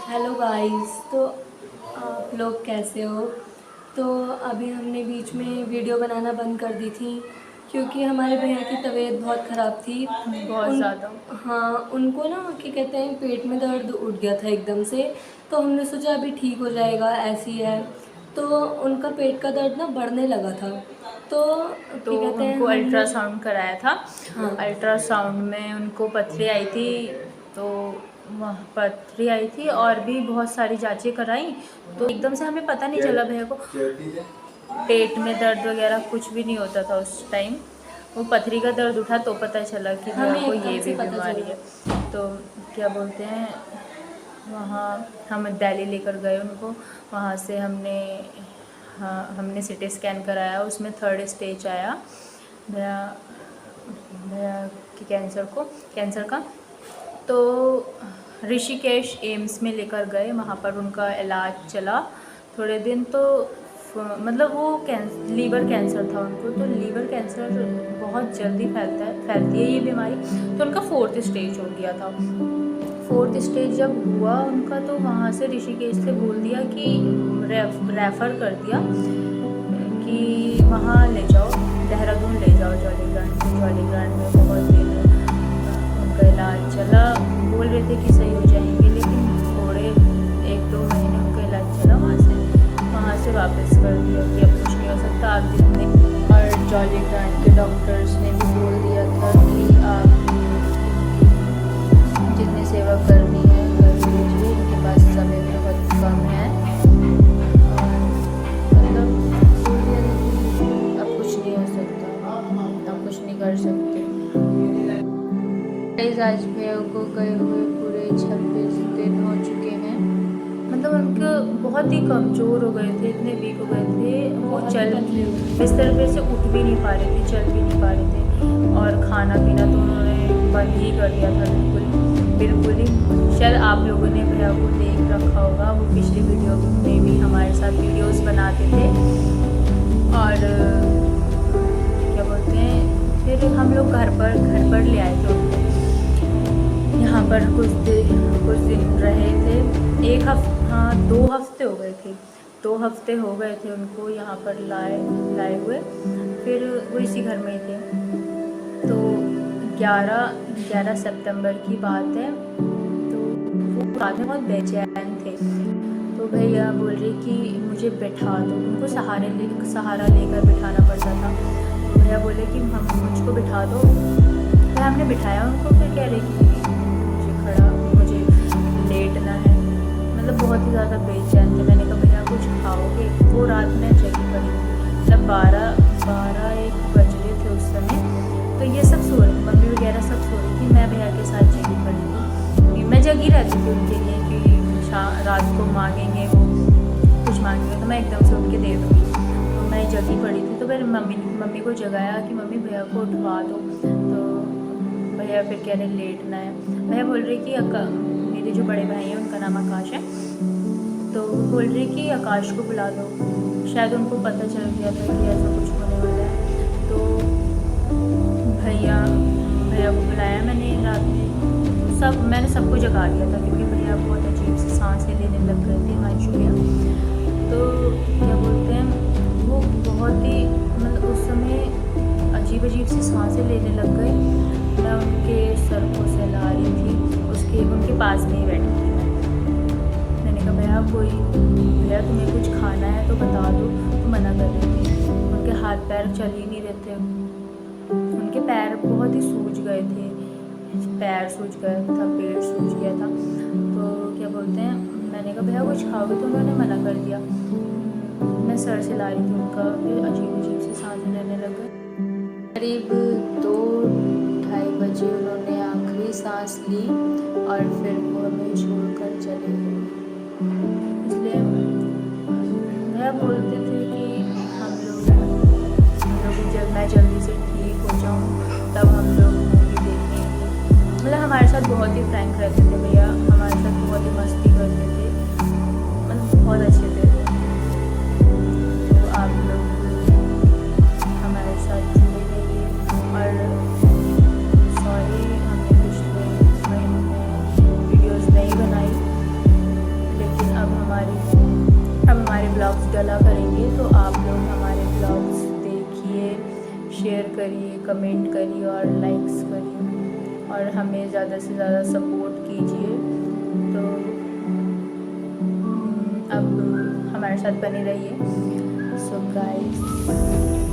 Hello guys. तो आप लोग कैसे हो? तो अभी हमने बीच में वीडियो बनाना बंद कर दी थी क्योंकि हमारे भैया की तबीयत बहुत ख़राब थी। बहुत उन ज़्यादा। हाँ, उनको ना क्या कहते हैं, पेट में दर्द उठ गया था एकदम से। तो हमने सोचा अभी ठीक हो जाएगा, ऐसी है। तो उनका पेट का दर्द ना बढ़ने लगा था। तो तो क्या कहते हैं, उनको हमने अल्ट्रासाउंड कराया था। हाँ अल्ट्रासाउंड में उनको पथरी आई थी। तो वह पथरी आई थी और भी बहुत सारी जांचें कराई। तो एकदम से हमें पता नहीं चला भैया को पेट में दर्द वगैरह कुछ भी नहीं होता था उस टाइम। वो पथरी का दर्द उठा तो पता चला कि भैया हमें को ये एकदम से भी पता बीमारी चला। है। तो क्या बोलते हैं, वहाँ हम दिल्ली लेकर गए उनको। वहाँ से हमने सिटी स्कैन कराया, उसमें 3rd स्टेज आया भैया भैया की कैंसर का। तो ऋषिकेश एम्स में लेकर गए, वहाँ पर उनका इलाज चला थोड़े दिन। तो मतलब वो लीवर कैंसर था उनको। तो लीवर कैंसर बहुत जल्दी फैलती है ये बीमारी। तो उनका 4th स्टेज हो गया था। 4th स्टेज जब हुआ उनका, तो वहाँ से ऋषिकेश से बोल दिया कि रेफ़र कर दिया कि वहाँ ले जाओ, देहरादून ले जाओ, जॉलीग्रांट में बहुत दिन उनका इलाज चला। बोल रहे थे कि सही हो जाएंगे, लेकिन थोड़े 1-2 महीने उनका इलाज चला। वहाँ से वापस कर दिया कि अब कुछ नहीं हो सकता, आप जितने। और जॉलीग्रांट के डॉक्टर्स ने भी बोल दिया था कि आप जितनी सेवा करनी है कर लीजिए, इनके पास समय बहुत कम है। और मतलब बोल दिया था कि अब कुछ नहीं हो सकता, अब कुछ नहीं कर सकते। आज भैया को गए हुए पूरे 26 दिन हो चुके हैं। मतलब उनके बहुत ही कमज़ोर हो गए थे, इतने वीक हो गए थे, वो बिस्तर पे से उठ भी नहीं पा रहे थे, चल भी नहीं पा रहे थे। और खाना पीना तो उन्होंने बंद ही कर दिया था, बिल्कुल ही। शायद आप लोगों ने भैया को देख रखा होगा, वो पिछली वीडियो में भी हमारे साथ वीडियोस बनाते थे। और क्या बोलते हैं, फिर हम लोग घर पर ले आए थे उनको। यहाँ पर कुछ दिन रहे थे। 2 हफ्ते हो गए थे। 2 हफ्ते हो गए थे उनको यहाँ पर लाए हुए। फिर वो इसी घर में ही थे। तो 11 सितंबर की बात है। तो वो रात में बहुत बेचैन थे। तो भैया बोल रही कि मुझे बैठा दो, उनको सहारा लेकर बिठाना पड़ता था। तो भैया बोले कि मुझको बिठा दो। फिर हमने बिठाया उनको। फिर कह रहे कि मुझे लेटना है। मतलब बहुत ही ज़्यादा बेचैन थे। मैंने कहा भैया कुछ खाओगे? वो रात में जगी पड़ी थी, मतलब 12-1 बज रहे थे उस समय। तो ये सब सो रहे थे, मम्मी वगैरह सब सो रही थी, मैं भैया के साथ जगी पड़ी थी। मैं जगी रहती थी उनके लिए कि रात को मांगेंगे, वो कुछ मांगेंगे तो मैं एकदम से उठ के दे दूँगी। तो मैं जगी पड़ी थी। तो फिर मम्मी को जगाया कि मम्मी भैया को उठवा दो। तो भैया फिर कह रहे लेटना है। भैया बोल रही कि मेरे जो बड़े भाई हैं उनका नाम आकाश है, तो बोल रही कि आकाश को बुला दो। शायद उनको पता चल गया था कि ऐसा कुछ होने वाला है। तो भैया को बुलाया मैंने रात में। मैंने सबको जगा दिया था क्योंकि भैया बहुत अजीब सी सांसें लेने लग गए थे, हिमांशु भैया। तो क्या बोलते हैं, वो बहुत ही मतलब उस समय अजीब सी सांसें लेने लग गए। मैं उनके सर को सहला रही थी, उनके पास में ही बैठी थी मैंने कहा भैया तुम्हें कुछ खाना है तो बता दो। तो मना कर रही थी। उनके हाथ पैर चल ही नहीं रहे थे, उनके पैर बहुत ही सूज गए थे। पैर सूज गया था, पेट सूज गया था। तो क्या बोलते हैं, मैंने कहा भैया कुछ खाओगे? तो उन्होंने मना कर दिया। मैं सर से ला रही थी उनका, फिर अजीब सी सांसें लेने लग गए। करीब 2-2:30 बजे उन्होंने आखिरी सांस ली और फिर वो हमें छोड़कर चले गए। इसलिए भैया बोलते थे कि हम लोग जब मैं जल्दी से ठीक हो जाऊँ तब हम लोग मूवी देखेंगे। मतलब हमारे साथ बहुत ही फ्रैंक रहते थे भैया, हमारे साथ बहुत ही मस्ती करते थे, मतलब बहुत अच्छे थे। तो आप लोग हमारे साथ जुड़े रहिए। और सॉरी हमने पिछले महीने में वीडियोस नहीं बनाई, करिए, कमेंट करिए और लाइक्स करिए और हमें ज़्यादा से ज़्यादा सपोर्ट कीजिए। तो अब हमारे साथ बने रहिए। So guys